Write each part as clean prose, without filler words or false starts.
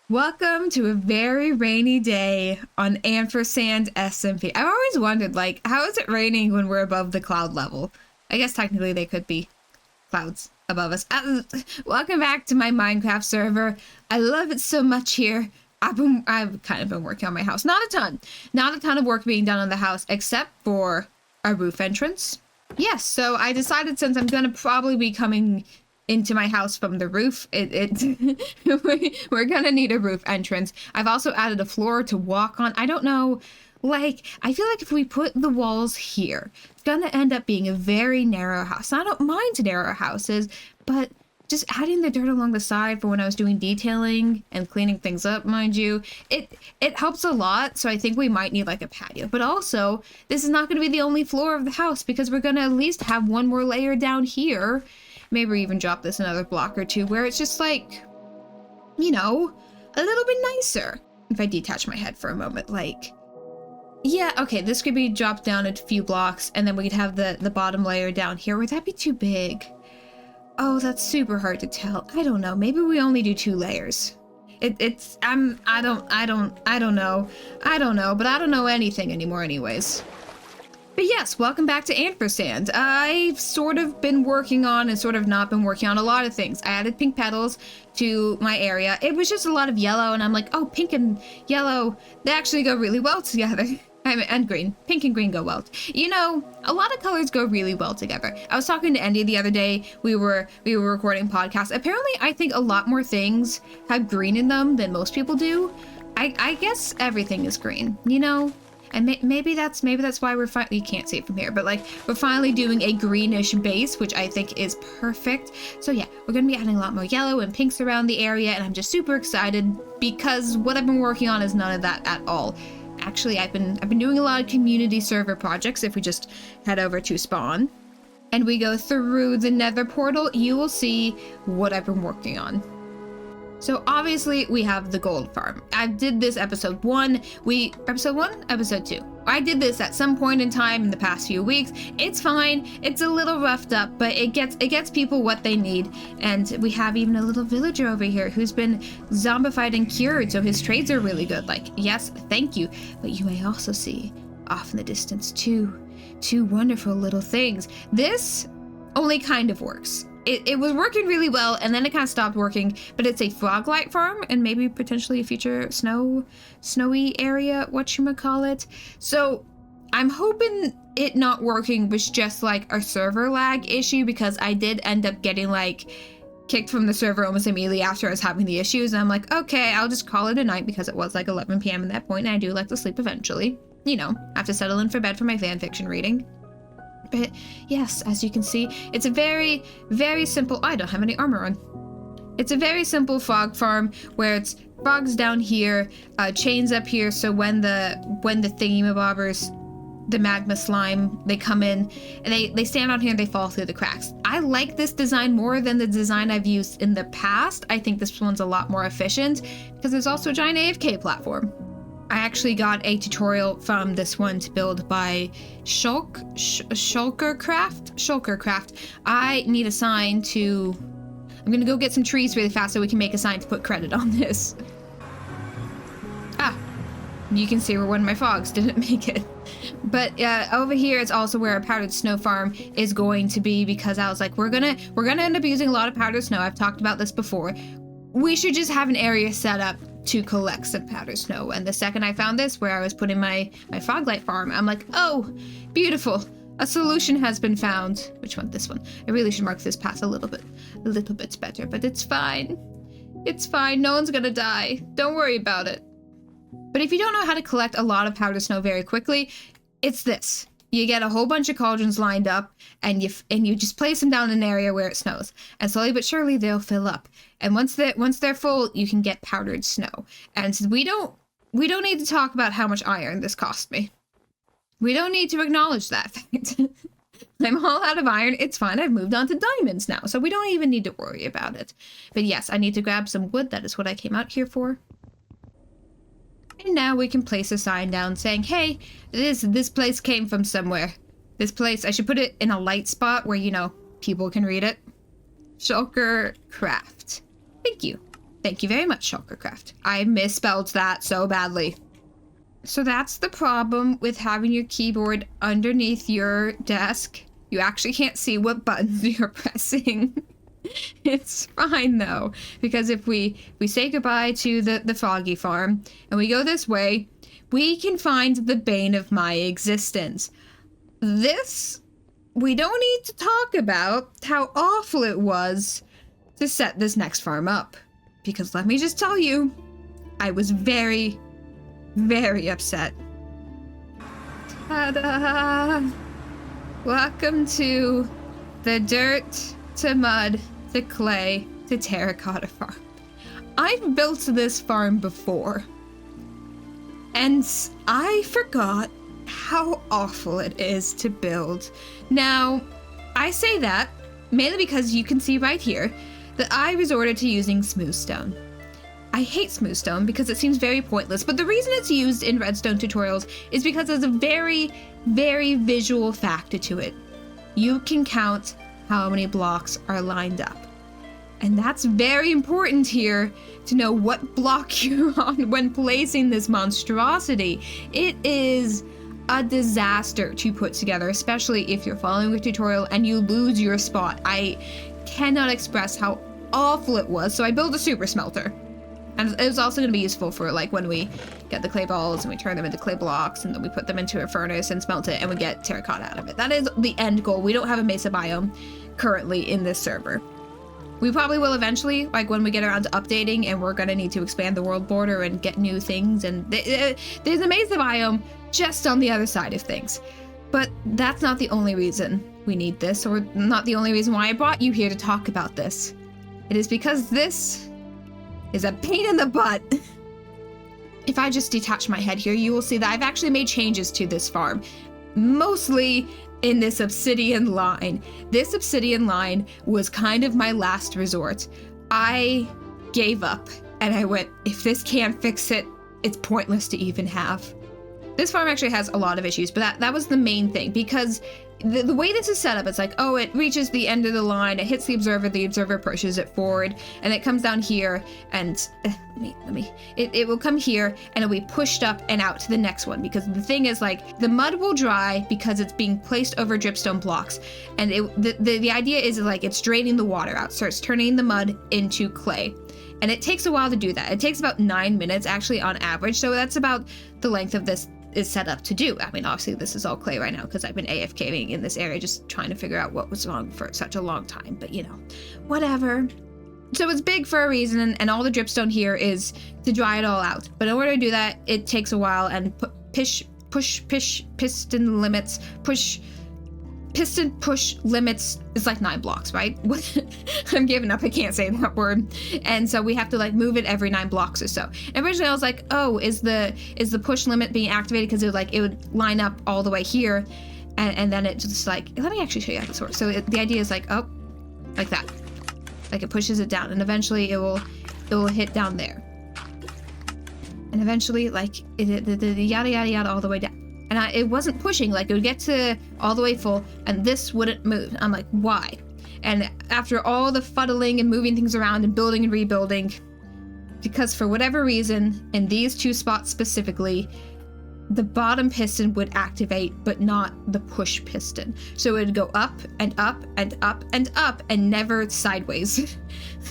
Welcome to a very rainy day on Ampersand SMP. I've always wondered, like, how is it raining when we're above the cloud level? I guess technically they could be clouds above us. Welcome back to my Minecraft server. I love it so much here. I've kind of been working on my house. Not a ton of work being done on the house, except for a roof entrance. Yes, so I decided since I'm gonna probably be coming into my house from the roof, we're gonna need a roof entrance. I've also added a floor to walk on. I don't know, like, I feel like if we put the walls here, it's gonna end up being a very narrow house. I don't mind narrow houses, but just adding the dirt along the side for when I was doing detailing and cleaning things up, mind you, it helps a lot. So I think we might need like a patio, but also this is not going to be the only floor of the house because we're going to at least have one more layer down here. Maybe even drop this another block or two where it's just like, you know, a little bit nicer. If I detach my head for a moment, like, yeah, okay, this could be dropped down a few blocks and then we could have the bottom layer down here. Would that be too big? Oh, that's super hard to tell. I don't know. Maybe we only do 2 layers. I don't know, but I don't know anything anymore anyways. But yes, welcome back to Ampersand. I've sort of been working on and sort of not been working on a lot of things. I added pink petals to my area. It was just a lot of yellow and I'm like, oh, pink and yellow, they actually go really well together. And green. Pink and green go well. You know, a lot of colors go really well together. I was talking to Andy the other day. We were recording podcasts. Apparently, I think a lot more things have green in them than most people do. I guess everything is green, you know? And maybe that's why we're you can't see it from here, but like we're finally doing a greenish base, which I think is perfect. So yeah, we're gonna be adding a lot more yellow and pinks around the area, and I'm just super excited because what I've been working on is none of that at all. Actually, I've been doing a lot of community server projects. If we just head over to spawn and we go through the nether portal, you will see what I've been working on. So obviously we have the gold farm. I did this episode 1, episode 2. I did this at some point in time in the past few weeks. It's fine. It's a little roughed up, but it gets people what they need. And we have even a little villager over here who's been zombified and cured, so his trades are really good. Like, yes, thank you. But you may also see off in the distance two wonderful little things. This only kind of works. It was working really well, and then it kind of stopped working, but it's a froglight farm, and maybe potentially a future snowy area, whatchamacallit. So I'm hoping it not working was just like a server lag issue, because I did end up getting like kicked from the server almost immediately after I was having the issues, and I'm like, okay, I'll just call it a night, because it was like 11 p.m. at that point, and I do like to sleep eventually. You know, I have to settle in for bed for my fanfiction reading. But yes, as you can see, it's a very, very simple, I don't have any armor on. It's a very simple frog farm where it's frogs down here, chains up here, so when the thingy-mabobbers, the magma slime, they come in, and they stand out here and they fall through the cracks. I like this design more than the design I've used in the past. I think this one's a lot more efficient, because there's also a giant AFK platform. I actually got a tutorial from this one to build by Shulkercraft. I need a sign to... I'm gonna go get some trees really fast so we can make a sign to put credit on this. Ah, you can see where one of my frogs didn't make it. But over here is also where a powdered snow farm is going to be, because I was like, we're gonna end up using a lot of powdered snow. I've talked about this before. We should just have an area set up to collect some powdered snow. And the second I found this, where I was putting my froglight farm, I'm like, oh, beautiful. A solution has been found. Which one? This one. I really should mark this path a little bit better, but it's fine. It's fine. No one's gonna die. Don't worry about it. But if you don't know how to collect a lot of powdered snow very quickly, it's this. You get a whole bunch of cauldrons lined up, and you just place them down in an area where it snows, and slowly but surely they'll fill up. And once they're full, you can get powdered snow. And we don't need to talk about how much iron this cost me. We don't need to acknowledge that fact. I'm all out of iron. It's fine. I've moved on to diamonds now, so we don't even need to worry about it. But yes, I need to grab some wood. That is what I came out here for. And now we can place a sign down saying, hey, this place came from somewhere. This place, I should put it in a light spot where, you know, people can read it. Shulkercraft. Thank you. Thank you very much, Shulkercraft. I misspelled that so badly. So that's the problem with having your keyboard underneath your desk. You actually can't see what buttons you're pressing. It's fine though, because if we say goodbye to the froggy farm and we go this way, we can find the bane of my existence. This, we don't need to talk about how awful it was to set this next farm up. Because let me just tell you, I was very, very upset. Ta-da! Welcome to the dirt to mud to clay to terracotta farm. I've built this farm before, and I forgot how awful it is to build. Now, I say that mainly because you can see right here that I resorted to using smooth stone. I hate smooth stone because it seems very pointless, but the reason it's used in redstone tutorials is because there's a very, very visual factor to it. You can count how many blocks are lined up. And that's very important here to know what block you're on when placing this monstrosity. It is a disaster to put together, especially if you're following a tutorial and you lose your spot. I cannot express how awful it was. So I built a super smelter. And it was also going to be useful for like when we get the clay balls and we turn them into clay blocks and then we put them into a furnace and smelt it and we get terracotta out of it. That is the end goal. We don't have a mesa biome currently in this server. We probably will eventually, like when we get around to updating, and we're going to need to expand the world border and get new things. And there's a mesa biome just on the other side of things. But that's not the only reason we need this, or not the only reason why I brought you here to talk about this. It is because this is a pain in the butt. If I just detach my head here, you will see that I've actually made changes to this farm. Mostly in this obsidian line. This obsidian line was kind of my last resort. I gave up and I went, if this can't fix it, it's pointless to even have. This farm actually has a lot of issues, but that was the main thing, because the way this is set up, it's like, oh, it reaches the end of the line, it hits the observer pushes it forward, and it comes down here, and it will come here, and it'll be pushed up and out to the next one, because the thing is, like, the mud will dry because it's being placed over dripstone blocks, and the idea is, like, it's draining the water out, so it's turning the mud into clay. And it takes a while to do that. It takes about 9 minutes, actually, on average, so that's about the length of this is set up to do. I mean, obviously this is all clay right now because I've been AFKing in this area just trying to figure out what was wrong for such a long time, but you know, whatever. So it's big for a reason, and all the dripstone here is to dry it all out. But in order to do that, it takes a while, and piston push limits is like 9 blocks, right? I'm giving up, I can't say that word. And so we have to like move it every 9 blocks or so. And originally I was like, oh, is the push limit being activated? Because it would line up all the way here. And then it just like, let me actually show you how this works. So the idea is like, oh, like that. Like it pushes it down, and eventually it will hit down there. And eventually like the yada yada yada all the way down. And it wasn't pushing, like it would get to all the way full and this wouldn't move. I'm like, why? And after all the fuddling and moving things around and building and rebuilding, because for whatever reason, in these 2 spots specifically, the bottom piston would activate, but not the push piston. So it would go up and up and up and up and never sideways.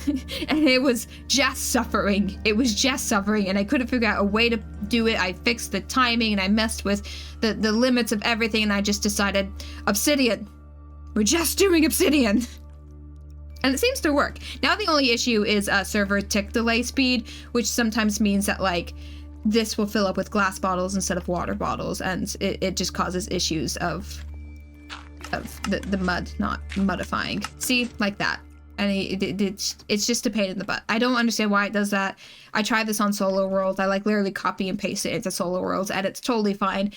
And it was just suffering. It was just suffering, and I couldn't figure out a way to do it. I fixed the timing and I messed with the limits of everything, and I just decided, obsidian. We're just doing obsidian. And it seems to work. Now the only issue is server tick delay speed, which sometimes means that like this will fill up with glass bottles instead of water bottles, and it just causes issues of the mud not mudifying. See, like that. And it's just a pain in the butt. I don't understand why it does that. I tried this on Solo Worlds. I like literally copy and paste it into Solo Worlds, and it's totally fine.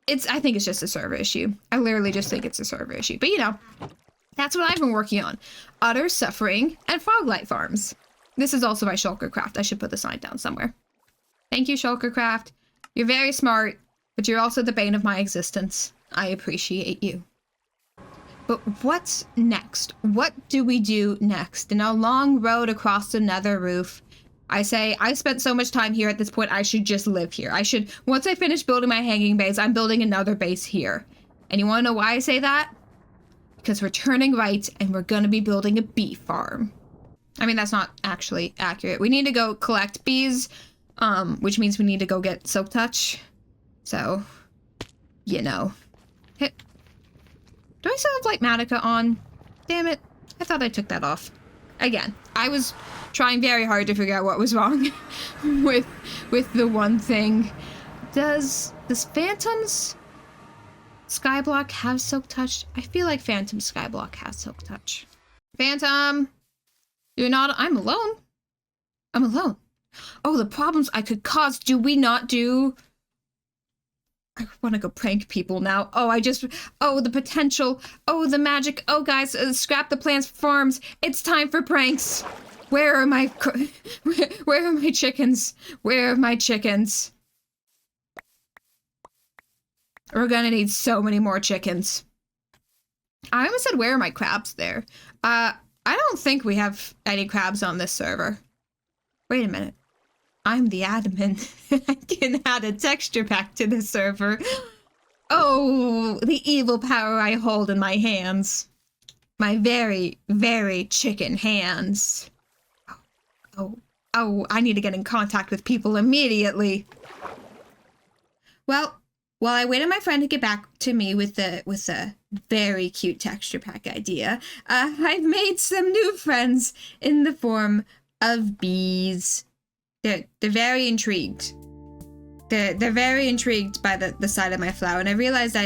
I think it's just a server issue. I literally just think it's a server issue. But you know, that's what I've been working on. Utter suffering and froglight farms. This is also by Shulkercraft. I should put the sign down somewhere. Thank you, Shulkercraft. You're very smart, but you're also the bane of my existence. I appreciate you. But what's next? What do we do next? In our long road across the nether roof, I say, I spent so much time here at this point, I should just live here. Once I finish building my hanging base, I'm building another base here. And you wanna know why I say that? Because we're turning right, and we're gonna be building a bee farm. I mean, that's not actually accurate. We need to go collect bees, which means we need to go get Silk Touch. So, you know. Hey, do I still have Light Matica on? Damn it. I thought I took that off. Again, I was trying very hard to figure out what was wrong with the one thing. Does Phantom's Skyblock have Silk Touch? I feel like Phantom Skyblock has Silk Touch. Phantom! You're not- I'm alone. I'm alone. Oh, the problems I could cause. Do we not do... I want to go prank people now. Oh, the potential. Oh, the magic. Oh, guys, scrap the plans for farms. It's time for pranks. Where are my where are my chickens? Where are my chickens? We're gonna need so many more chickens. I almost said, where are my crabs there? I don't think we have any crabs on this server. Wait a minute. I'm the admin. I can add a texture pack to the server. Oh, the evil power I hold in my hands. My very, very chicken hands. Oh, I need to get in contact with people immediately. Well, while I waited my friend to get back to me with a very cute texture pack idea, I've made some new friends in the form of bees. They're very intrigued. They're very intrigued by the side of my flower, and I realized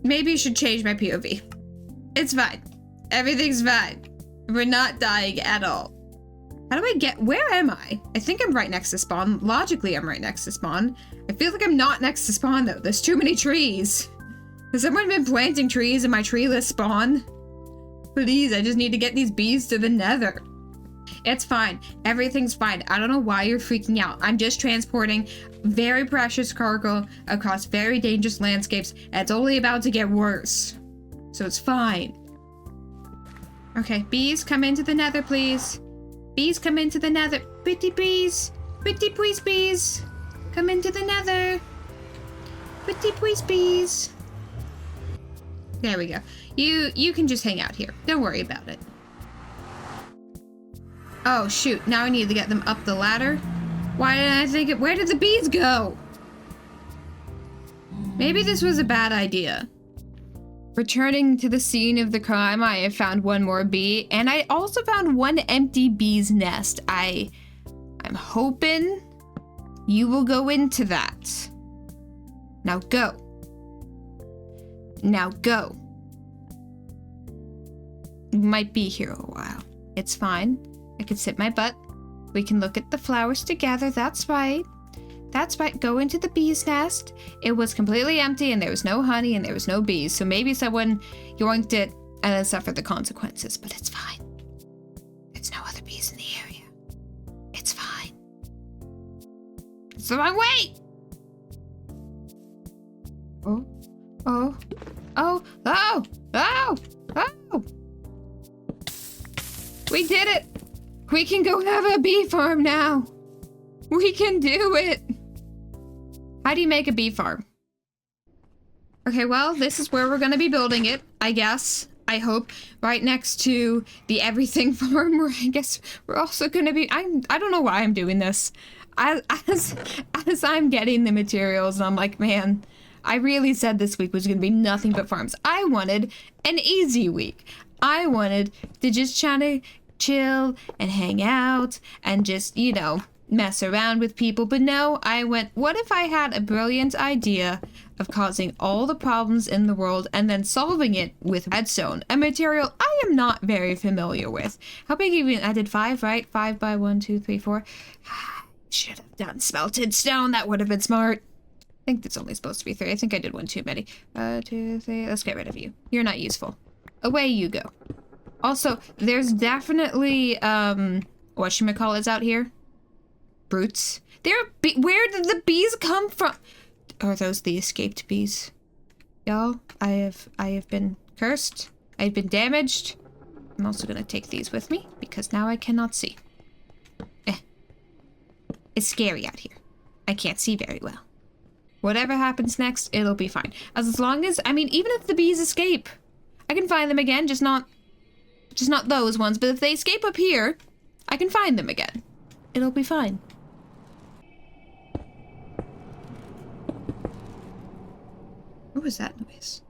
maybe should change my POV. It's fine. Everything's fine. We're not dying at all. How do I get- where am I? I think I'm right next to spawn. Logically, I'm right next to spawn. I feel like I'm not next to spawn, though. There's too many trees. Has someone been planting trees in my treeless spawn? Please, I just need to get these bees to the nether. It's fine. Everything's fine. I don't know why you're freaking out. I'm just transporting very precious cargo across very dangerous landscapes, and it's only about to get worse. So it's fine. Okay, bees, come into the nether, please. Bees, come into the nether. Pretty bees. Pretty please bees. Come into the nether. Pretty please bees. There we go. You can just hang out here. Don't worry about it. Oh, shoot. Now I need to get them up the ladder. Why didn't I think it? Where did the bees go? Maybe this was a bad idea. Returning to the scene of the crime, I have found one more bee, and I also found one empty bee's nest. I'm hoping you will go into that. Now go. Now go. You might be here a while. It's fine. I can sit my butt. We can look at the flowers together. That's right. That's right. Go into the bee's nest. It was completely empty and there was no honey and there was no bees. So maybe someone yoinked it and then suffered the consequences, but it's fine. There's no other bees in the area. It's fine. It's the wrong way. Oh, oh, oh, oh, oh, oh. We did it. We can go have a bee farm now. We can do it. How do you make a bee farm? Okay, well, this is where we're gonna be building it, I guess. I hope. Right next to the everything farm, where I guess we're also gonna be... I don't know why I'm doing this. As I'm getting the materials, and I'm like, man, I really said this week was gonna be nothing but farms. I wanted an easy week. I wanted to just try to chill and hang out and just, you know, mess around with people. But no, I went, what if I had a brilliant idea of causing all the problems in the world and then solving it with redstone, a material I am not very familiar with. How big even? I did 5, right? 5 by 1, 2, 3, 4. Should have done smelted stone. That would have been smart. I think it's only supposed to be 3. I think I did 1 too many. 2, 3. Let's get rid of you. You're not useful. Away you go. Also, there's definitely, whatchamacallits out here? Brutes. Where did the bees come from? Are those the escaped bees? Y'all, I have been cursed. I've been damaged. I'm also gonna take these with me, because now I cannot see. It's scary out here. I can't see very well. Whatever happens next, it'll be fine. As long as, I mean, even if the bees escape, I can find them again, just not those ones. But if they escape up here, I can find them again. It'll be fine. What was that noise?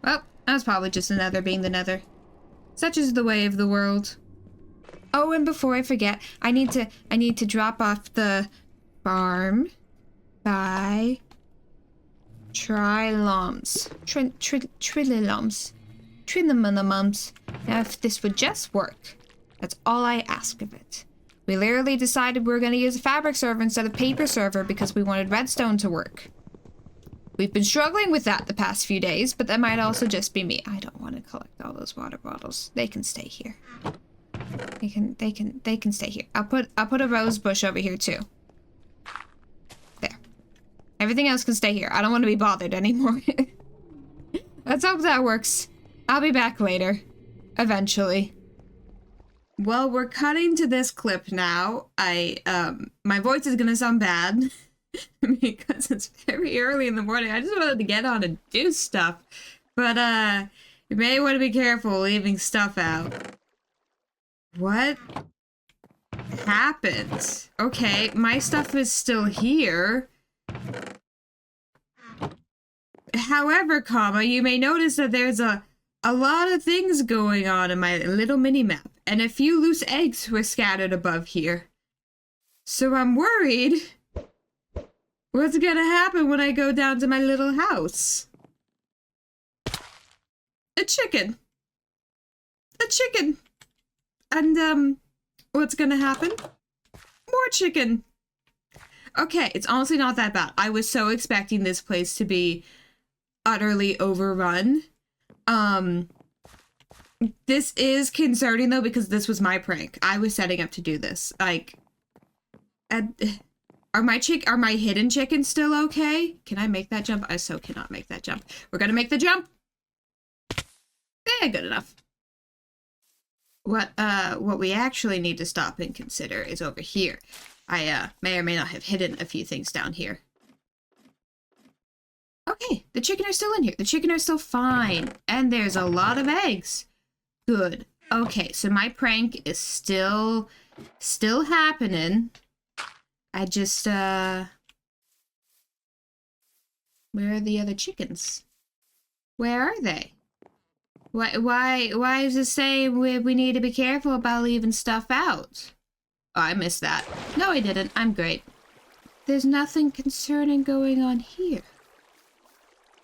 Well, that was probably just the nether being the nether. Such is the way of the world. Oh, and before I forget, I need to drop off the farm by trilums. Trililums. Trilimums. Now, if this would just work, that's all I ask of it. We literally decided we were going to use a fabric server instead of paper server because we wanted redstone to work. We've been struggling with that the past few days, but that might also just be me. I don't want to collect all those water bottles. They can stay here. They can stay here. I'll put a rose bush over here too. There. Everything else can stay here. I don't want to be bothered anymore. Let's hope that works. I'll be back later. Eventually. Well, we're cutting to this clip now. My voice is gonna sound bad. Because it's very early in the morning. I just wanted to get on and do stuff. But, you may want to be careful leaving stuff out. What happened? Okay, my stuff is still here. However, you may notice that there's a lot of things going on in my little mini-map. And a few loose eggs were scattered above here. So I'm worried. What's gonna happen when I go down to my little house? A chicken. A chicken. And, what's gonna happen? More chicken. Okay, it's honestly not that bad. I was so expecting this place to be utterly overrun. This is concerning, though, because this was my prank. I was setting up to do this. Like, Are my hidden chickens still okay? Can I make that jump? I so cannot make that jump. We're gonna make the jump. Good enough. What we actually need to stop and consider is over here. I may or may not have hidden a few things down here. Okay, the chicken are still in here. The chicken are still fine. And there's a lot of eggs. Good. Okay, so my prank is still happening. I just, where are the other chickens? Where are they? Why is it saying we need to be careful about leaving stuff out? Oh, I missed that. No, I didn't. I'm great. There's nothing concerning going on here.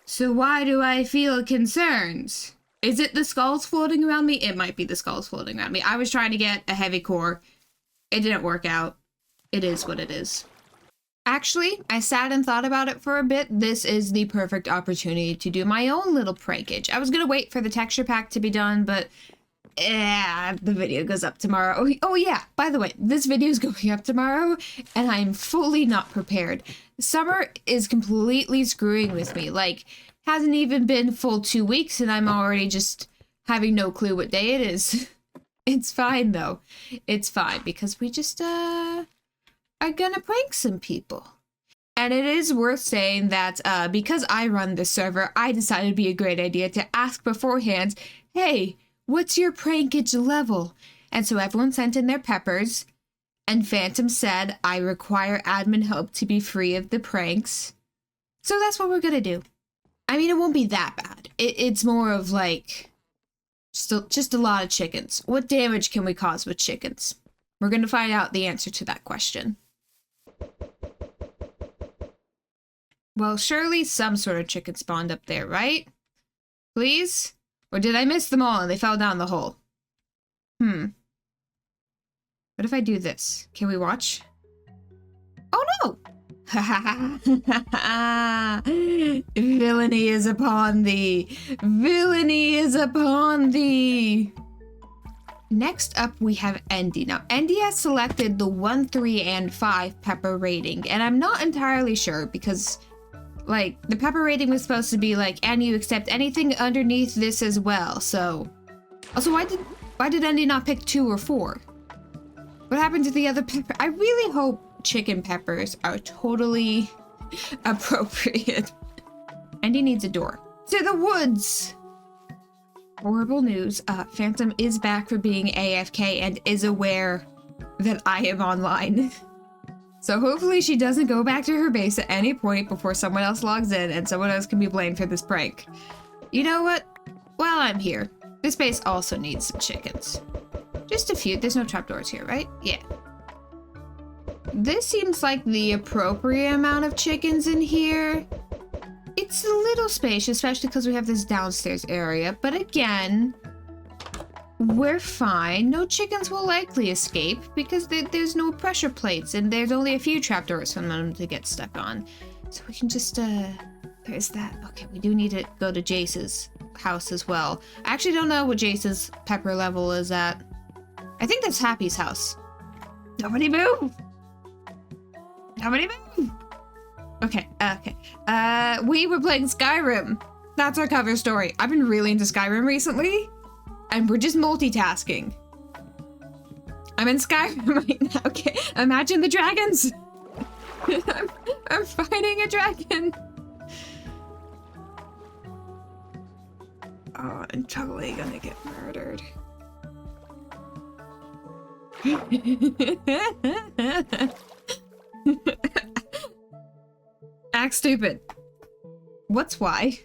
So why do I feel concerned? Is it the skulls floating around me? It might be the skulls floating around me. I was trying to get a heavy core. It didn't work out. It is what it is. Actually, I sat and thought about it for a bit. This is the perfect opportunity to do my own little prankage. I was gonna wait for the texture pack to be done, but the video goes up tomorrow. Oh yeah, by the way, this video is going up tomorrow, and I'm fully not prepared. Summer is completely screwing with me. Like, hasn't even been full 2 weeks, and I'm already just having no clue what day it is. It's fine, though. It's fine, because we just, are gonna prank some people. And it is worth saying that because I run this server, I decided it'd be a great idea to ask beforehand, hey, what's your prankage level? And so everyone sent in their peppers, and Phantom said, I require admin help to be free of the pranks. So that's what we're gonna do. I mean, it won't be that bad. It's more of like, just a lot of chickens. What damage can we cause with chickens? We're gonna find out the answer to that question. Well, surely some sort of chicken spawned up there, right? Please? Or did I miss them all and they fell down the hole? What if I do this? Can we watch? Oh no! Villainy is upon thee! Villainy is upon thee! Next up, we have Endy. Now, Endy has selected the 1, 3, and 5 pepper rating, and I'm not entirely sure because, like, the pepper rating was supposed to be like, and you accept anything underneath this as well, so... Also, why did Endy not pick 2 or 4? What happened to the other pepper? I really hope chicken peppers are totally appropriate. And he needs a door. To the woods! Horrible news. Phantom is back for being AFK and is aware that I am online. So hopefully she doesn't go back to her base at any point before someone else logs in and someone else can be blamed for this prank. You know what? While I'm here, this base also needs some chickens. Just a few. There's no trapdoors here, right? Yeah. This seems like the appropriate amount of chickens in here. It's a little spacious, especially because we have this downstairs area. But again, we're fine. No chickens will likely escape because there's no pressure plates and there's only a few trapdoors for them to get stuck on. So we can just, there's that. Okay, we do need to go to Jace's house as well. I actually don't know what Jace's pepper level is at. I think that's Happy's house. Nobody move! Nobody move! Okay, okay. We were playing Skyrim. That's our cover story. I've been really into Skyrim recently, and we're just multitasking. I'm in Skyrim right now. Okay, imagine the dragons. I'm fighting a dragon. Oh, I'm totally gonna get murdered. Act stupid. What's why?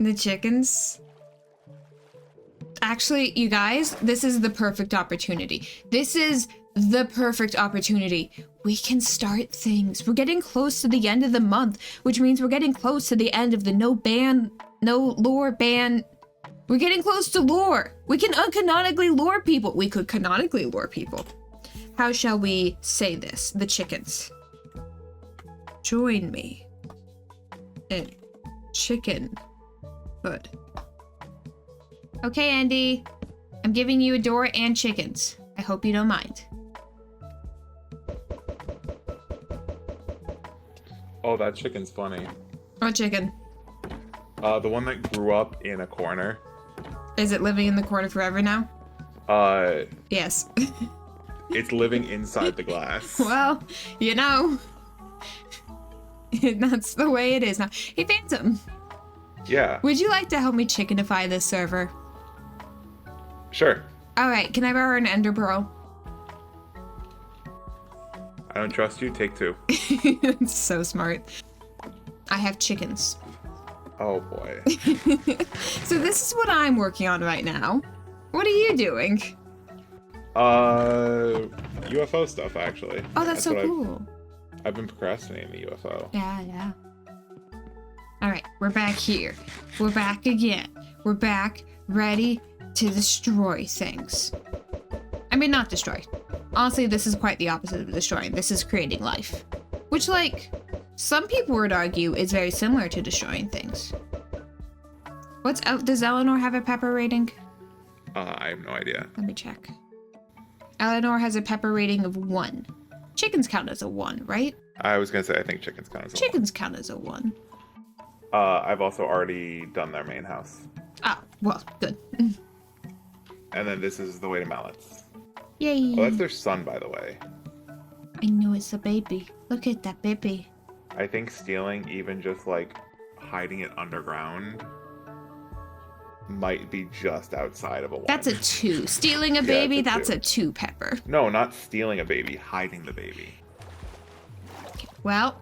The chickens? Actually, you guys, this is the perfect opportunity. This is the perfect opportunity. We can start things. We're getting close to the end of the month, which means we're getting close to the end of the no lore ban. We're getting close to lore. We can uncanonically lure people. We could canonically lure people. How shall we say this? The chickens. Join me in chickenhood. Okay, Andy. I'm giving you a door and chickens. I hope you don't mind. Oh, that chicken's funny. What chicken? The one that grew up in a corner. Is it living in the corner forever now? Yes. Yes. It's living inside the glass. Well, you know. That's the way it is now. Hey, Phantom. Yeah. Would you like to help me chickenify this server? Sure. Alright, can I borrow an ender pearl? I don't trust you. Take 2. It's so smart. I have chickens. Oh, boy. So this is what I'm working on right now. What are you doing? UFO stuff, actually. Oh, that's so cool. I've been procrastinating the UFO. Yeah. Alright, we're back here. We're back again. We're back, ready to destroy things. I mean, not destroy. Honestly, this is quite the opposite of destroying. This is creating life. Which, like, some people would argue is very similar to destroying things. Does Eleanor have a pepper rating? I have no idea. Let me check. Eleanor has a pepper rating of 1. Chickens count as a 1, right? I was gonna say, I think chickens count as a Chickens count as a 1. I've also already done their main house. Oh, well, good. And then this is the way to Mallets. Yay. Oh, that's their son, by the way. I know it's a baby. Look at that baby. I think stealing, even just, like, hiding it underground, might be just outside of a 1. That's a 2. Stealing a baby, that's a 2 pepper. No, not stealing a baby, hiding the baby. Okay, well,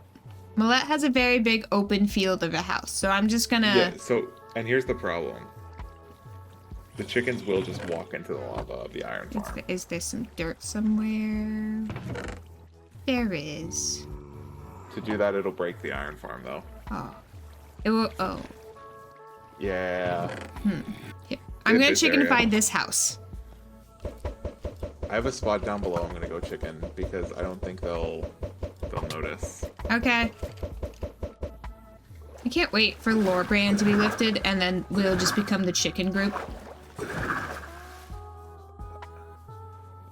Millette has a very big open field of a house, so I'm just gonna... Yeah, so, and here's the problem. The chickens will just walk into the lava of the iron farm. Is there some dirt somewhere? There is. To do that, it'll break the iron farm, though. Oh. It will... Oh. Yeah. Here. I'm gonna chickenify this house. I have a spot down below. I'm gonna go chicken because I don't think they'll notice. Okay. I can't wait for lore brand to be lifted, and then we'll just become the chicken group.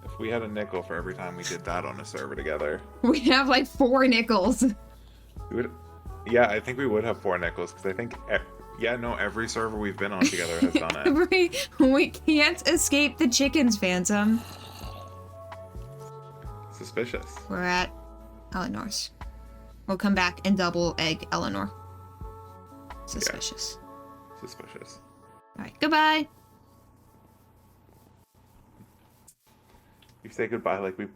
If we had a nickel for every time we did that on a server together, We have like 4 nickels. we would. Yeah, I think we would have 4 nickels because I think. Yeah, no, every server we've been on together has done it. We can't escape the chickens, Phantom. Suspicious. We're at Eleanor's. We'll come back and double egg Eleanor. Suspicious. Yeah. Suspicious. Alright, goodbye. You say goodbye like we...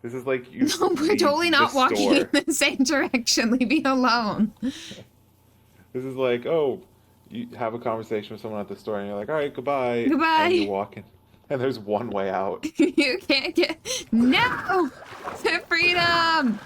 This is like you... No, we're totally not walking in the same direction. Leave me alone. This is like, oh, you have a conversation with someone at the store and you're like, all right, goodbye. Goodbye. And you walk in. And there's one way out. You can't get... No! To freedom!